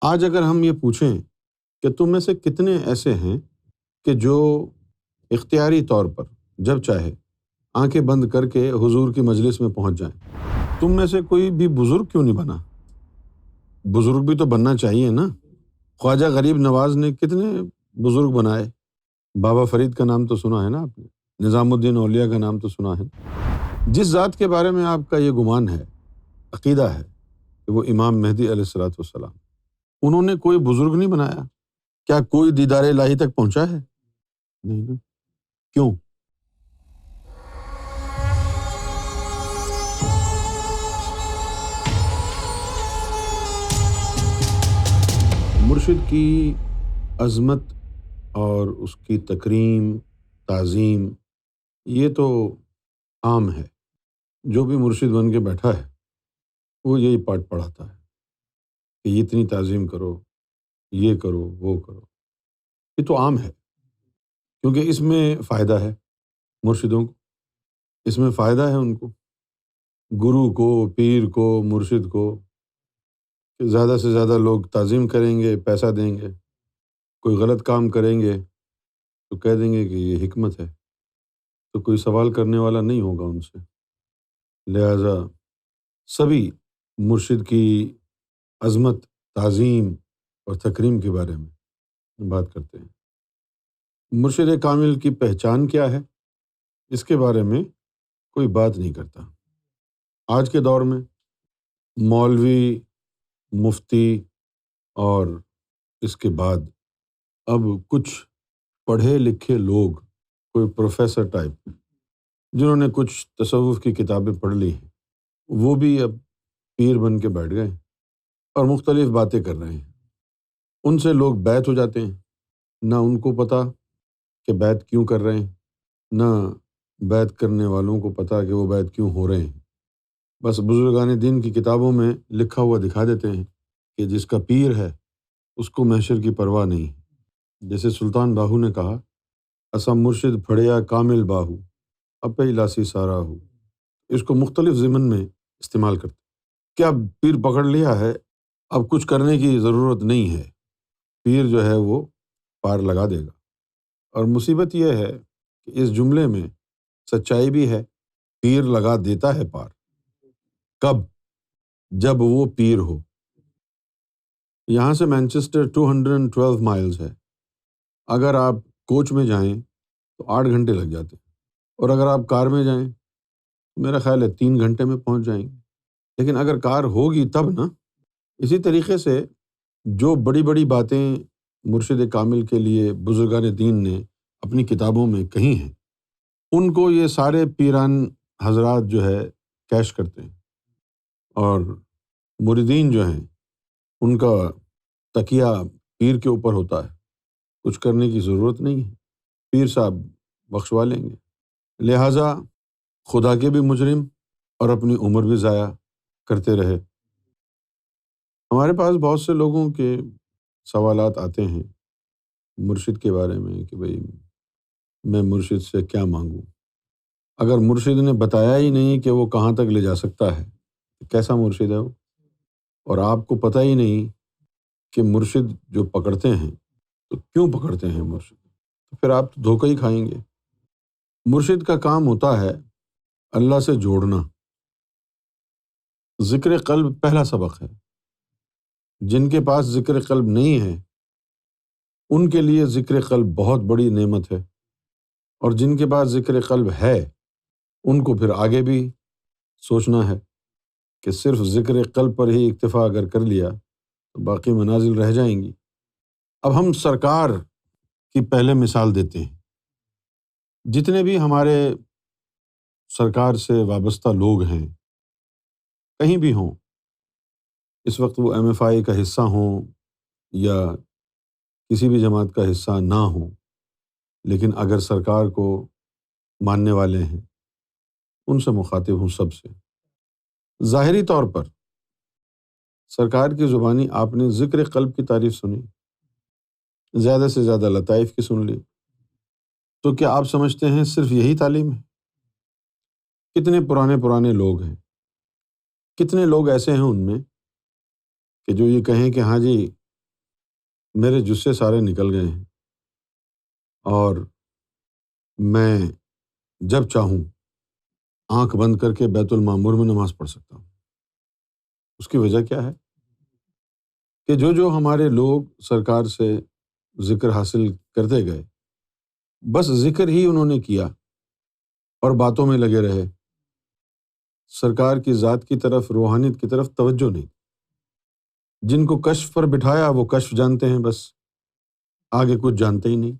آج اگر ہم یہ پوچھیں کہ تم میں سے کتنے ایسے ہیں کہ جو اختیاری طور پر جب چاہے آنکھیں بند کر کے حضور کی مجلس میں پہنچ جائیں، تم میں سے کوئی بھی بزرگ کیوں نہیں بنا؟ بزرگ بھی تو بننا چاہیے نا۔ خواجہ غریب نواز نے کتنے بزرگ بنائے۔ بابا فرید کا نام تو سنا ہے نا آپ نے، نظام الدین اولیاء کا نام تو سنا ہے۔ جس ذات کے بارے میں آپ کا یہ گمان ہے، عقیدہ ہے کہ وہ امام مہدی علیہ الصلوۃ والسلام، انہوں نے کوئی بزرگ نہیں بنایا؟ کیا کوئی دیدار الہی تک پہنچا ہے؟ نہیں نا۔ کیوں؟ مرشد کی عظمت اور اس کی تکریم، تعظیم، یہ تو عام ہے۔ جو بھی مرشد بن کے بیٹھا ہے وہ یہی پاٹ پڑھاتا ہے کہ یہ اتنی تعظیم کرو، یہ کرو، وہ کرو۔ یہ تو عام ہے، کیونکہ اس میں فائدہ ہے مرشدوں کو، اس میں فائدہ ہے ان کو، گرو کو، پیر کو، مرشد کو، کہ زیادہ سے زیادہ لوگ تعظیم کریں گے، پیسہ دیں گے۔ کوئی غلط کام کریں گے تو کہہ دیں گے کہ یہ حکمت ہے، تو کوئی سوال کرنے والا نہیں ہوگا ان سے۔ لہٰذا سبھی مرشد کی عظمت، تعظیم اور تکریم کے بارے میں بات کرتے ہیں۔ مرشد کامل کی پہچان کیا ہے، اس کے بارے میں کوئی بات نہیں کرتا۔ آج کے دور میں مولوی، مفتی اور اس کے بعد اب کچھ پڑھے لکھے لوگ، کوئی پروفیسر ٹائپ، جنہوں نے کچھ تصوف کی کتابیں پڑھ لی ہیں، وہ بھی اب پیر بن کے بیٹھ گئے اور مختلف باتیں کر رہے ہیں۔ ان سے لوگ بیعت ہو جاتے ہیں، نہ ان کو پتہ کہ بیعت کیوں کر رہے ہیں، نہ بیعت کرنے والوں کو پتہ کہ وہ بیعت کیوں ہو رہے ہیں۔ بس بزرگان دین کی کتابوں میں لکھا ہوا دکھا دیتے ہیں کہ جس کا پیر ہے اس کو محشر کی پرواہ نہیں۔ جیسے سلطان باہو نے کہا، اسا مرشد پھڑیا کامل باہو، اپے لاسی سارا ہو۔ اس کو مختلف ضمن میں استعمال کرتے کہ اب پیر پکڑ لیا ہے، اب کچھ کرنے کی ضرورت نہیں ہے، پیر جو ہے وہ پار لگا دے گا۔ اور مصیبت یہ ہے کہ اس جملے میں سچائی بھی ہے، پیر لگا دیتا ہے پار۔ کب؟ جب وہ پیر ہو۔ یہاں سے مانچسٹر 212 مائلز ہے، اگر آپ کوچ میں جائیں تو 8 گھنٹے لگ جاتے ہیں، اور اگر آپ کار میں جائیں میرا خیال ہے 3 گھنٹے میں پہنچ جائیں گے۔ لیکن اگر کار ہوگی تب نا۔ اسی طریقے سے جو بڑی بڑی باتیں مرشد کامل کے لیے بزرگان دین نے اپنی کتابوں میں کہی ہیں، ان کو یہ سارے پیران حضرات جو ہے کیش کرتے ہیں، اور مریدین جو ہیں ان کا تکیہ پیر کے اوپر ہوتا ہے، کچھ کرنے کی ضرورت نہیں ہے، پیر صاحب بخشوا لیں گے۔ لہٰذا خدا کے بھی مجرم اور اپنی عمر بھی ضائع کرتے رہے۔ ہمارے پاس بہت سے لوگوں کے سوالات آتے ہیں مرشد کے بارے میں کہ بھئی میں مرشد سے کیا مانگوں؟ اگر مرشد نے بتایا ہی نہیں کہ وہ کہاں تک لے جا سکتا ہے، کیسا مرشد ہے وہ؟ اور آپ کو پتہ ہی نہیں کہ مرشد جو پکڑتے ہیں تو کیوں پکڑتے ہیں مرشد، تو پھر آپ تو دھوکہ ہی کھائیں گے۔ مرشد کا کام ہوتا ہے اللہ سے جوڑنا۔ ذکر قلب پہلا سبق ہے۔ جن کے پاس ذکر قلب نہیں ہے ان کے لیے ذکر قلب بہت بڑی نعمت ہے، اور جن کے پاس ذکر قلب ہے ان کو پھر آگے بھی سوچنا ہے کہ صرف ذکر قلب پر ہی اکتفا اگر کر لیا تو باقی منازل رہ جائیں گی۔ اب ہم سرکار کی پہلے مثال دیتے ہیں۔ جتنے بھی ہمارے سرکار سے وابستہ لوگ ہیں، کہیں بھی ہوں، اس وقت وہ MFI کا حصہ ہوں یا کسی بھی جماعت کا حصہ نہ ہوں، لیکن اگر سرکار کو ماننے والے ہیں، ان سے مخاطب ہوں، سب سے ظاہری طور پر سرکار کی زبانی آپ نے ذکر قلب کی تعریف سنی، زیادہ سے زیادہ لطائف کی سن لی، تو کیا آپ سمجھتے ہیں صرف یہی تعلیم ہے؟ کتنے پرانے لوگ ہیں، کتنے لوگ ایسے ہیں ان میں کہ جو یہ کہیں کہ ہاں جی میرے جسے سارے نکل گئے ہیں اور میں جب چاہوں آنکھ بند کر کے بیت المعمور میں نماز پڑھ سکتا ہوں۔ اس کی وجہ کیا ہے کہ جو ہمارے لوگ سرکار سے ذکر حاصل کرتے گئے، بس ذکر ہی انہوں نے کیا اور باتوں میں لگے رہے، سرکار کی ذات کی طرف، روحانیت کی طرف توجہ نہیں۔ جن کو کشف پر بٹھایا وہ کشف جانتے ہیں، بس آگے کچھ جانتے ہی نہیں۔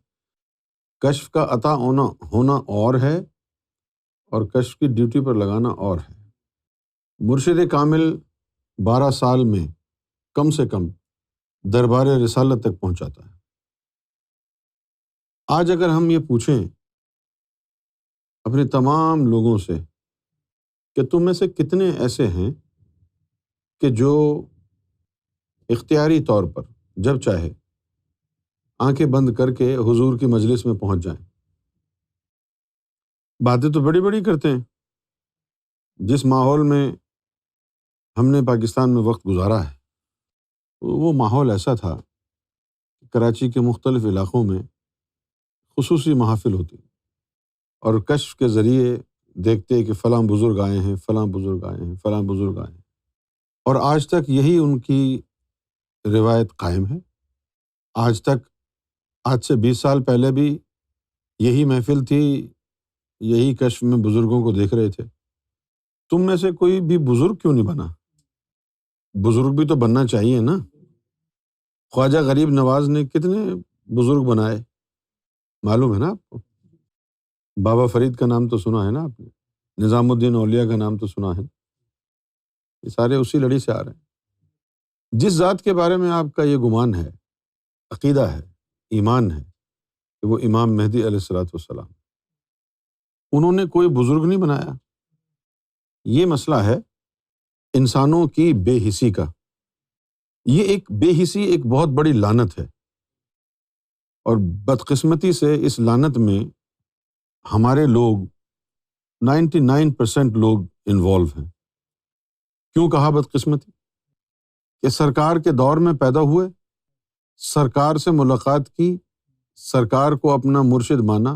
کشف کا عطا ہونا اور ہے اور کشف کی ڈیوٹی پر لگانا اور ہے۔ مرشد کامل 12 سال میں کم سے کم دربار رسالت تک پہنچاتا ہے۔ آج اگر ہم یہ پوچھیں اپنے تمام لوگوں سے کہ تم میں سے کتنے ایسے ہیں کہ جو اختیاری طور پر جب چاہے آنکھیں بند کر کے حضور کی مجلس میں پہنچ جائیں، باتیں تو بڑی بڑی کرتے ہیں۔ جس ماحول میں ہم نے پاکستان میں وقت گزارا ہے وہ ماحول ایسا تھا کہ کراچی کے مختلف علاقوں میں خصوصی محافل ہوتی اور کشف کے ذریعے دیکھتے کہ فلاں بزرگ آئے ہیں، فلاں بزرگ آئے ہیں، فلاں بزرگ آئے ہیں، اور آج تک یہی ان کی روایت قائم ہے۔ آج تک، آج سے 20 سال پہلے بھی یہی محفل تھی، یہی کشف میں بزرگوں کو دیکھ رہے تھے۔ تم میں سے کوئی بھی بزرگ کیوں نہیں بنا؟ بزرگ بھی تو بننا چاہیے نا۔ خواجہ غریب نواز نے کتنے بزرگ بنائے، معلوم ہے نا آپ کو؟ بابا فرید کا نام تو سنا ہے نا آپ نے، نظام الدین اولیاء کا نام تو سنا ہے۔ یہ سارے اسی لڑی سے آ رہے ہیں۔ جس ذات کے بارے میں آپ کا یہ گمان ہے، عقیدہ ہے، ایمان ہے کہ وہ امام مہدی علیہ الصلوۃ والسلام، انہوں نے کوئی بزرگ نہیں بنایا۔ یہ مسئلہ ہے انسانوں کی بے حسی کا۔ یہ ایک بے حسی ایک بہت بڑی لعنت ہے، اور بدقسمتی سے اس لعنت میں ہمارے لوگ 99% لوگ انوالو ہیں۔ کیوں کہا بدقسمتی؟ کہ سرکار کے دور میں پیدا ہوئے، سرکار سے ملاقات کی، سرکار کو اپنا مرشد مانا،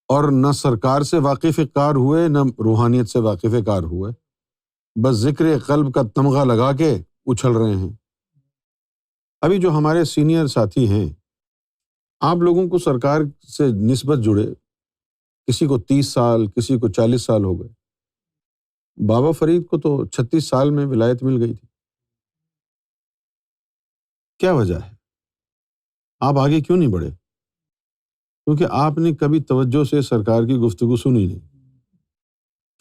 اور نہ سرکار سے واقف کار ہوئے نہ روحانیت سے واقف کار ہوئے، بس ذکر قلب کا تمغہ لگا کے اچھل رہے ہیں۔ ابھی جو ہمارے سینئر ساتھی ہیں، آپ لوگوں کو سرکار سے نسبت جڑے، کسی کو 30 سال، کسی کو 40 سال ہو گئے۔ بابا فرید کو تو 36 سال میں ولایت مل گئی تھی۔ کیا وجہ ہے؟ آپ آگے کیوں نہیں بڑھے؟ کیونکہ آپ نے کبھی توجہ سے سرکار کی گفتگو سنی نہیں۔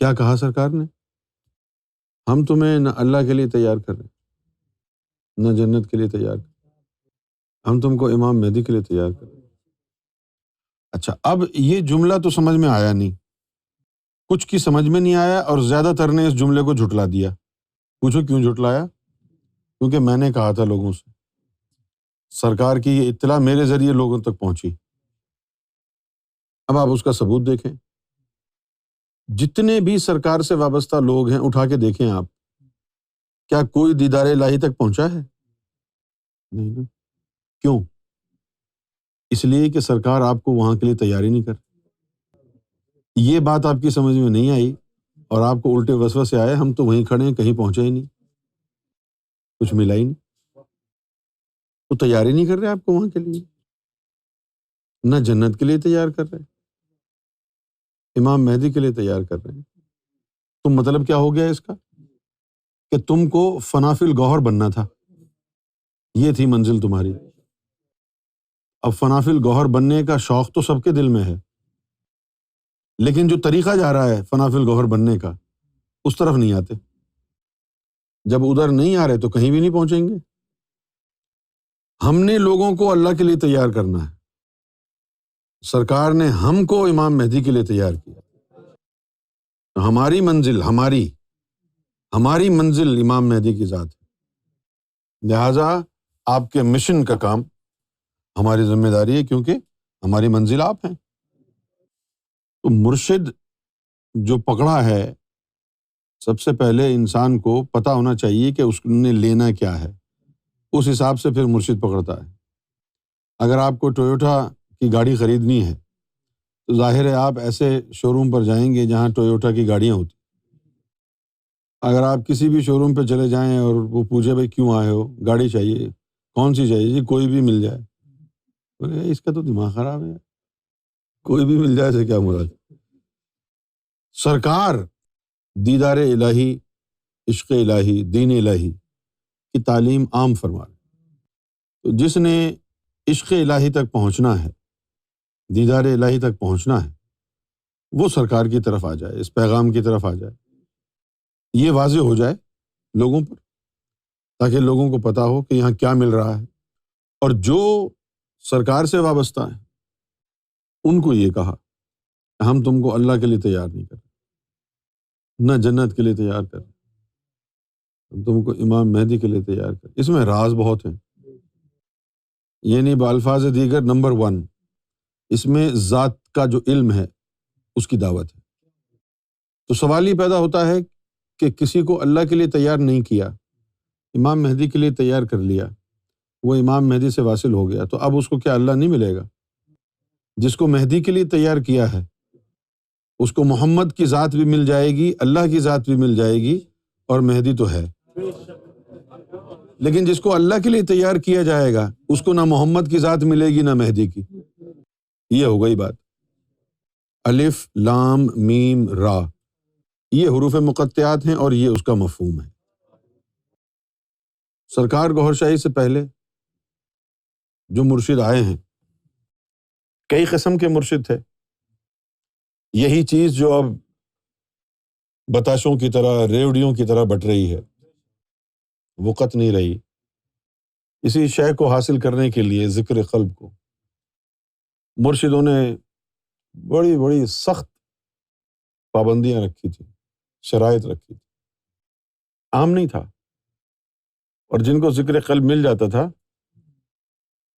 کیا کہا سرکار نے؟ ہم تمہیں نہ اللہ کے لیے تیار کر رہے ہیں، نہ جنت کے لیے تیار کر رہے ہیں، ہم تم کو امام مہدی کے لیے تیار کر رہے ہیں۔ اچھا، اب یہ جملہ تو سمجھ میں آیا نہیں، کچھ کی سمجھ میں نہیں آیا، اور زیادہ تر نے اس جملے کو جھٹلا دیا۔ پوچھو کیوں جھٹلایا؟ کیونکہ میں نے کہا تھا لوگوں سے، سرکار کی یہ اطلاع میرے ذریعے لوگوں تک پہنچی۔ اب آپ اس کا ثبوت دیکھیں، جتنے بھی سرکار سے وابستہ لوگ ہیں اٹھا کے دیکھیں آپ، کیا کوئی دیدار الہی تک پہنچا ہے؟ نہیں نا۔ کیوں؟ اس لیے کہ سرکار آپ کو وہاں کے لیے تیاری نہیں کر۔ یہ بات آپ کی سمجھ میں نہیں آئی اور آپ کو الٹے وسوسے آئے، ہم تو وہیں کھڑے ہیں، کہیں پہنچے ہی نہیں، کچھ ملا ہی نہیں۔ تو تیاری نہیں کر رہے آپ کو وہاں کے لیے، نہ جنت کے لیے تیار کر رہے، امام مہدی کے لیے تیار کر رہے ہیں۔ تو مطلب کیا ہو گیا اس کا؟ کہ تم کو فنا فی الگوہر بننا تھا، یہ تھی منزل تمہاری۔ اب فنا فی الگوہر بننے کا شوق تو سب کے دل میں ہے، لیکن جو طریقہ جا رہا ہے فنا فی الگوہر بننے کا، اس طرف نہیں آتے۔ جب ادھر نہیں آ رہے تو کہیں بھی نہیں پہنچیں گے۔ ہم نے لوگوں کو اللہ کے لیے تیار کرنا ہے، سرکار نے ہم کو امام مہدی کے لیے تیار کیا۔ ہماری منزل، ہماری منزل امام مہدی کی ذات ہے، لہٰذا آپ کے مشن کا کام ہماری ذمہ داری ہے، کیونکہ ہماری منزل آپ ہیں۔ تو مرشد جو پکڑا ہے، سب سے پہلے انسان کو پتہ ہونا چاہیے کہ اس نے لینا کیا ہے، اس حساب سے پھر مرشد پکڑتا ہے۔ اگر آپ کو ٹویوٹا کی گاڑی خریدنی ہے تو ظاہر ہے آپ ایسے شو روم پر جائیں گے جہاں ٹویوٹا کی گاڑیاں ہوتی. اگر آپ کسی بھی شو روم پہ چلے جائیں اور وہ پوچھے بھائی کیوں آئے ہو، گاڑی چاہیے، کون سی چاہیے؟ جی کوئی بھی مل جائے. بولے اس کا تو دماغ خراب ہے، کوئی بھی مل جائے سے کیا مراد؟ سرکار دیدار الہی، عشق الہی، دین الہی کی تعلیم عام فرما رہے. تو جس نے عشق الہی تک پہنچنا ہے، دیدار الہی تک پہنچنا ہے، وہ سرکار کی طرف آ جائے، اس پیغام کی طرف آ جائے، یہ واضح ہو جائے لوگوں پر، تاکہ لوگوں کو پتہ ہو کہ یہاں کیا مل رہا ہے. اور جو سرکار سے وابستہ ہیں ان کو یہ کہا کہ ہم تم کو اللہ کے لیے تیار نہیں کر رہے، نہ جنت کے لیے تیار کر رہے، ہم تم کو امام مہدی کے لیے تیار کر. اس میں راز بہت ہیں، یعنی بالفاظ دیگر نمبر 1 اس میں ذات کا جو علم ہے اس کی دعوت ہے. تو سوال یہ پیدا ہوتا ہے کہ کسی کو اللہ کے لیے تیار نہیں کیا، امام مہدی کے لیے تیار کر لیا، وہ امام مہدی سے واصل ہو گیا، تو اب اس کو کیا اللہ نہیں ملے گا؟ جس کو مہدی کے لیے تیار کیا ہے اس کو محمد کی ذات بھی مل جائے گی، اللہ کی ذات بھی مل جائے گی، اور مہدی تو ہے. لیکن جس کو اللہ کے لیے تیار کیا جائے گا اس کو نہ محمد کی ذات ملے گی نہ مہدی کی. یہ ہو گئی بات. الف لام میم را یہ حروف مقطعات ہیں اور یہ اس کا مفہوم ہے. سرکار گوھر شاہی سے پہلے جو مرشد آئے ہیں کئی قسم کے مرشد تھے. یہی چیز جو اب بتاشوں کی طرح، ریوڑیوں کی طرح بٹ رہی ہے، وقت نہیں رہی. اسی شے کو حاصل کرنے کے لیے ذکر قلب کو مرشدوں نے بڑی بڑی سخت پابندیاں رکھی تھی، شرائط رکھی تھی، عام نہیں تھا. اور جن کو ذکر قلب مل جاتا تھا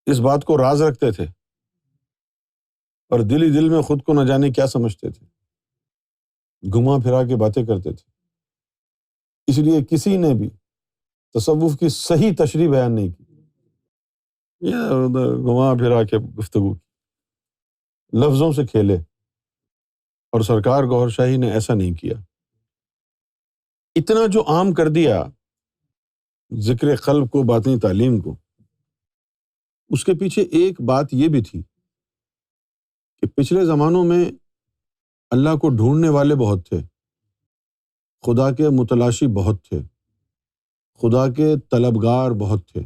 اس بات کو راز رکھتے تھے اور دل ہی دل میں خود کو نہ جانے کیا سمجھتے تھے، گھما پھرا کے باتیں کرتے تھے. اس لیے کسی نے بھی تصوف کی صحیح تشریح بیان نہیں کی، گھما پھرا کے گفتگو کی، لفظوں سے کھیلے. اور سرکار گوھر شاہی نے ایسا نہیں کیا. اتنا جو عام کر دیا ذکر قلب کو، باطنی تعلیم کو، اس کے پیچھے ایک بات یہ بھی تھی کہ پچھلے زمانوں میں اللہ کو ڈھونڈنے والے بہت تھے، خدا کے متلاشی بہت تھے، خدا کے طلبگار بہت تھے.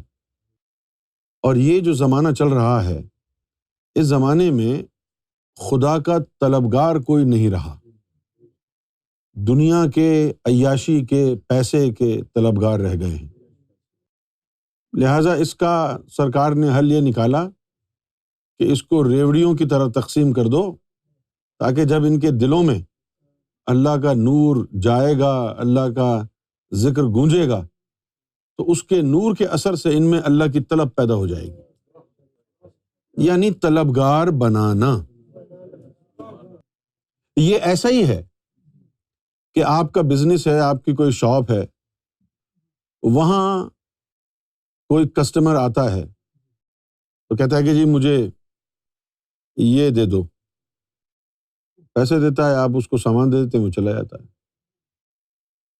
اور یہ جو زمانہ چل رہا ہے اس زمانے میں خدا کا طلبگار کوئی نہیں رہا، دنیا کے، عیاشی کے، پیسے کے طلبگار رہ گئے ہیں. لہٰذا اس کا سرکار نے حل یہ نکالا کہ اس کو ریوڑیوں کی طرح تقسیم کر دو، تاکہ جب ان کے دلوں میں اللہ کا نور جائے گا، اللہ کا ذکر گونجے گا، تو اس کے نور کے اثر سے ان میں اللہ کی طلب پیدا ہو جائے گی. یعنی طلبگار بنانا. یہ ایسا ہی ہے کہ آپ کا بزنس ہے، آپ کی کوئی شاپ ہے، وہاں کوئی کسٹمر آتا ہے تو کہتا ہے کہ جی مجھے یہ دے دو، پیسے دیتا ہے، آپ اس کو سامان دے دیتے ہیں، وہ چلا جاتا ہے.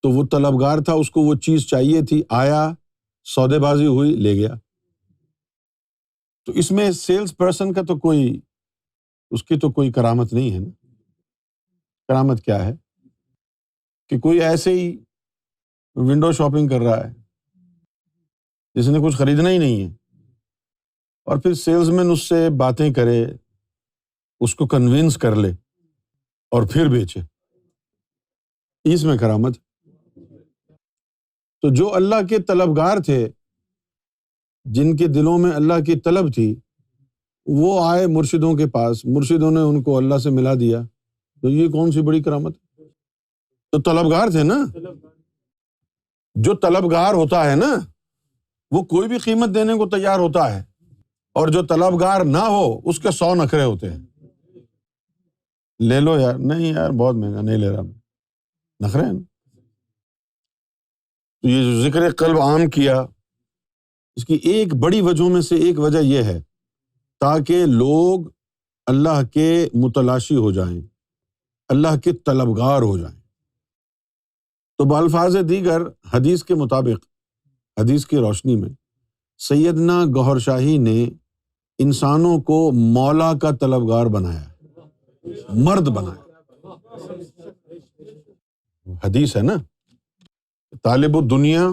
تو وہ طلبگار تھا، اس کو وہ چیز چاہیے تھی، آیا، سودے بازی ہوئی، لے گیا. تو اس میں سیلز پرسن کا تو کوئی، اس کی تو کوئی کرامت نہیں ہے نا. کرامت کیا ہے کہ کوئی ایسے ہی ونڈو شاپنگ کر رہا ہے جس نے کچھ خریدنا ہی نہیں ہے، اور پھر سیلز مین اس سے باتیں کرے، اس کو کنونس کر لے اور پھر بیچے. اس میں کرامت. تو جو اللہ کے طلبگار تھے، جن کے دلوں میں اللہ کی طلب تھی، وہ آئے مرشدوں کے پاس، مرشدوں نے ان کو اللہ سے ملا دیا. تو یہ کون سی بڑی کرامت؟ تو طلبگار تھے نا. جو طلبگار ہوتا ہے نا وہ کوئی بھی قیمت دینے کو تیار ہوتا ہے، اور جو طلبگار نہ ہو اس کے 100 نخرے ہوتے ہیں. لے لو یار، نہیں یار بہت مہنگا، نہیں لے رہا میں، نخرے ہیں. تو یہ جو ذکر قلب عام کیا، اس کی ایک بڑی وجہوں میں سے ایک وجہ یہ ہے تاکہ لوگ اللہ کے متلاشی ہو جائیں، اللہ کے طلبگار ہو جائیں۔ تو بالفاظ دیگر حدیث کے مطابق، حدیث کی روشنی میں سیدنا گوہر شاہی نے انسانوں کو مولا کا طلبگار بنایا، مرد بنایا۔ حدیث ہے نا، طالب الدنیا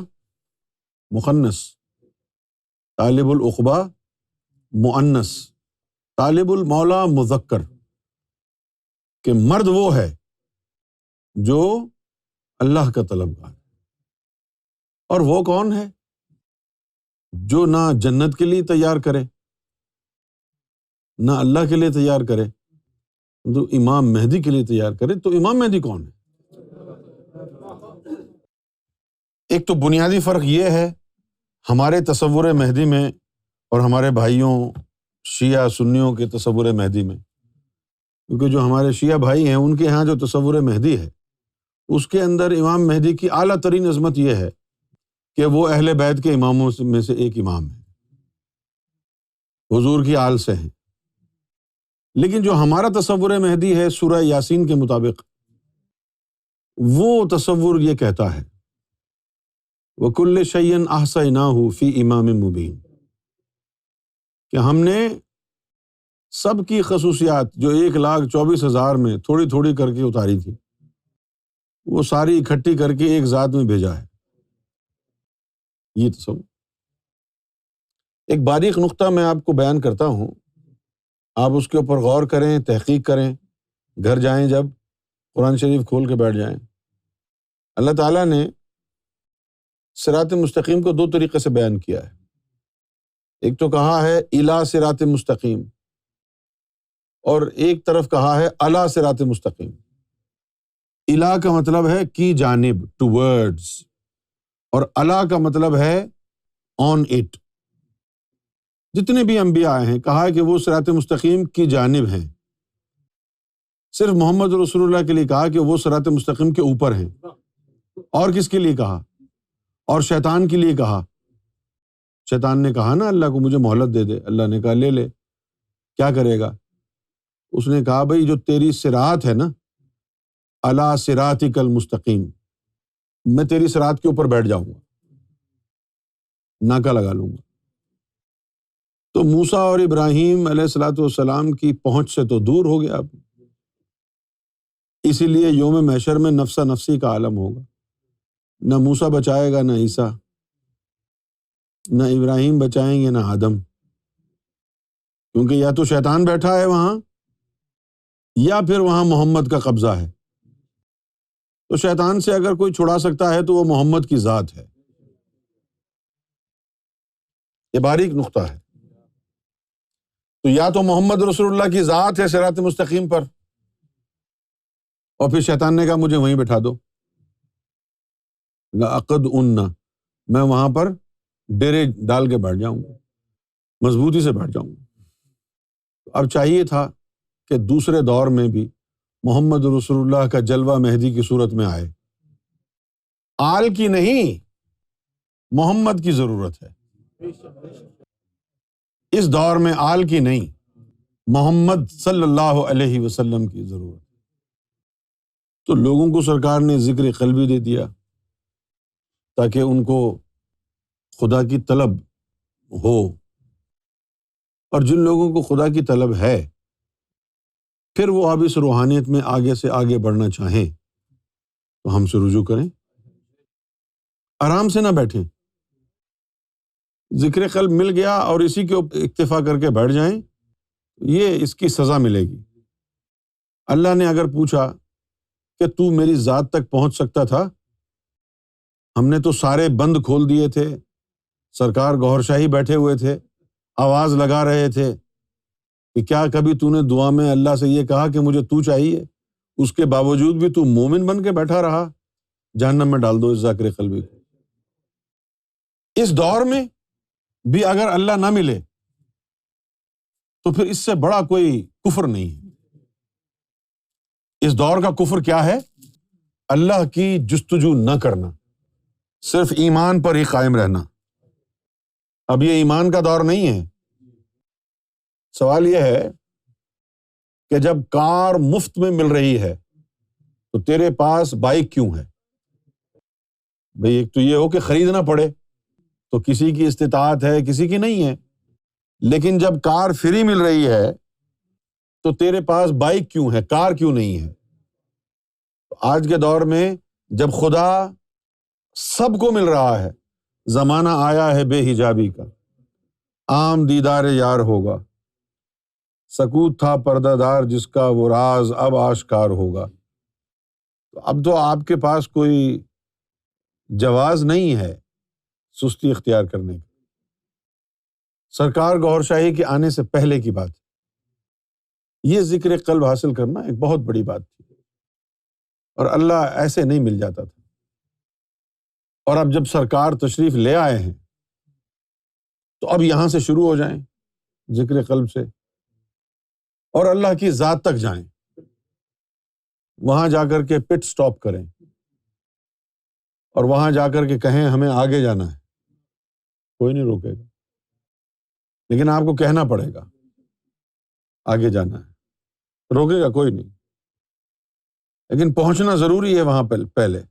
مخنث، طالب العقبہ مؤنث، طالب المولا مذکر، کہ مرد وہ ہے جو اللہ کا طلبگار ہے۔ اور وہ کون ہے؟ جو نہ جنت کے لیے تیار کرے، نہ اللہ کے لیے تیار کرے، تو امام مہدی کے لیے تیار کرے۔ تو امام مہدی کون ہے؟ ایک تو بنیادی فرق یہ ہے ہمارے تصور مہدی میں اور ہمارے بھائیوں شیعہ سنیوں کے تصور مہدی میں، کیونکہ جو ہمارے شیعہ بھائی ہیں ان کے ہاں جو تصور مہدی ہے اس کے اندر امام مہدی کی اعلیٰ ترین عظمت یہ ہے کہ وہ اہل بیت کے اماموں میں سے ایک امام ہے، حضور کی آل سے ہیں۔ لیکن جو ہمارا تصور مہدی ہے سورہ یاسین کے مطابق، وہ تصور یہ کہتا ہے وَكُلِّ شَيْءٍ أَحْصَيْنَاهُ فِي إِمَامٍ مُبِينٍ، کہ ہم نے سب کی خصوصیات جو 1,24,000 میں تھوڑی تھوڑی کر کے اتاری تھی، وہ ساری اکٹھی کر کے ایک ذات میں بھیجا ہے۔ یہ تصور ایک باریک نقطہ میں آپ کو بیان کرتا ہوں، آپ اس کے اوپر غور کریں، تحقیق کریں، گھر جائیں جب قرآن شریف کھول کے بیٹھ جائیں۔ اللہ تعالیٰ نے صراط مستقیم کو دو طریقے سے بیان کیا ہے۔ ایک تو کہا ہے الی صراط مستقیم، اور ایک طرف کہا ہے علی صراط مستقیم۔ الی کا مطلب ہے کی جانب، ٹوورڈز، اور علی کا مطلب ہے آن اٹ۔ جتنے بھی انبیاء آئے ہیں کہا ہے کہ وہ صراط مستقیم کی جانب ہیں، صرف محمد رسول اللہ کے لیے کہا کہ وہ صراط مستقیم کے اوپر ہیں۔ اور کس کے لیے کہا؟ اور شیطان کے لیے کہا۔ شیطان نے کہا نا اللہ کو مجھے مہلت دے دے، اللہ نے کہا لے لے، کیا کرے گا؟ اس نے کہا بھائی جو تیری صراط ہے نا، علی صراطک المستقیم، میں تیری صراط کے اوپر بیٹھ جاؤں گا، ناکا لگا لوں گا۔ تو موسیٰ اور ابراہیم علیہ الصلوۃ والسلام کی پہنچ سے تو دور ہو گیا اب، اسی لیے یوم محشر میں نفسا نفسی کا عالم ہوگا، نہ موسیٰ بچائے گا، نہ عیسیٰ، نہ ابراہیم بچائیں گے، نہ آدم، کیونکہ یا تو شیطان بیٹھا ہے وہاں یا پھر وہاں محمد کا قبضہ ہے۔ تو شیطان سے اگر کوئی چھڑا سکتا ہے تو وہ محمد کی ذات ہے۔ یہ باریک نقطہ ہے۔ تو یا تو محمد رسول اللہ کی ذات ہے صراط مستقیم پر، اور پھر شیطان نے کہا مجھے وہیں بٹھا دو، لَأَقْعُدَنَّ، میں وہاں پر ڈیرے ڈال کے بیٹھ جاؤں گا، مضبوطی سے بیٹھ جاؤں گا۔ اب چاہیے تھا کہ دوسرے دور میں بھی محمد رسول اللہ کا جلوہ مہدی کی صورت میں آئے۔ آل کی نہیں، محمد کی ضرورت ہے اس دور میں، آل کی نہیں، محمد صلی اللہ علیہ وسلم کی ضرورت۔ تو لوگوں کو سرکار نے ذکر قلبی دے دیا تاکہ ان کو خدا کی طلب ہو، اور جن لوگوں کو خدا کی طلب ہے پھر وہ اب اس روحانیت میں آگے سے آگے بڑھنا چاہیں تو ہم سے رجوع کریں، آرام سے نہ بیٹھیں۔ ذکر قلب مل گیا اور اسی کے اوپر اکتفا کر کے بیٹھ جائیں، یہ اس کی سزا ملے گی۔ اللہ نے اگر پوچھا کہ تو میری ذات تک پہنچ سکتا تھا، ہم نے تو سارے بند کھول دیے تھے، سرکار گوہر شاہی بیٹھے ہوئے تھے، آواز لگا رہے تھے کہ کیا کبھی تو نے دعا میں اللہ سے یہ کہا کہ مجھے تو چاہیے؟ اس کے باوجود بھی تو مومن بن کے بیٹھا رہا، جہنم میں ڈال دو اس ذاکر قلبی کو۔ اس دور میں بھی اگر اللہ نہ ملے تو پھر اس سے بڑا کوئی کفر نہیں ہے۔ اس دور کا کفر کیا ہے؟ اللہ کی جستجو نہ کرنا، صرف ایمان پر ہی قائم رہنا۔ اب یہ ایمان کا دور نہیں ہے، سوال یہ ہے کہ جب کار مفت میں مل رہی ہے تو تیرے پاس بائک کیوں ہے؟ بھئی ایک تو یہ ہو کہ خریدنا پڑے، تو کسی کی استطاعت ہے کسی کی نہیں ہے، لیکن جب کار فری مل رہی ہے تو تیرے پاس بائک کیوں ہے، کار کیوں نہیں ہے؟ آج کے دور میں جب خدا سب کو مل رہا ہے، زمانہ آیا ہے بے حجابی کا، عام دیدار یار ہوگا، سکوت تھا پردہ دار جس کا وہ راز اب آشکار ہوگا، تو اب تو آپ کے پاس کوئی جواز نہیں ہے سستی اختیار کرنے کا۔ سرکار گوھر شاہی کے آنے سے پہلے کی بات، یہ ذکر قلب حاصل کرنا ایک بہت بڑی بات تھی، اور اللہ ایسے نہیں مل جاتا تھا۔ اور اب جب سرکار تشریف لے آئے ہیں تو اب یہاں سے شروع ہو جائیں، ذکر قلب سے، اور اللہ کی ذات تک جائیں، وہاں جا کر کے پٹ سٹاپ کریں، اور وہاں جا کر کے کہیں ہمیں آگے جانا ہے، کوئی نہیں روکے گا، لیکن آپ کو کہنا پڑے گا آگے جانا ہے، روکے گا کوئی نہیں، لیکن پہنچنا ضروری ہے وہاں پہلے۔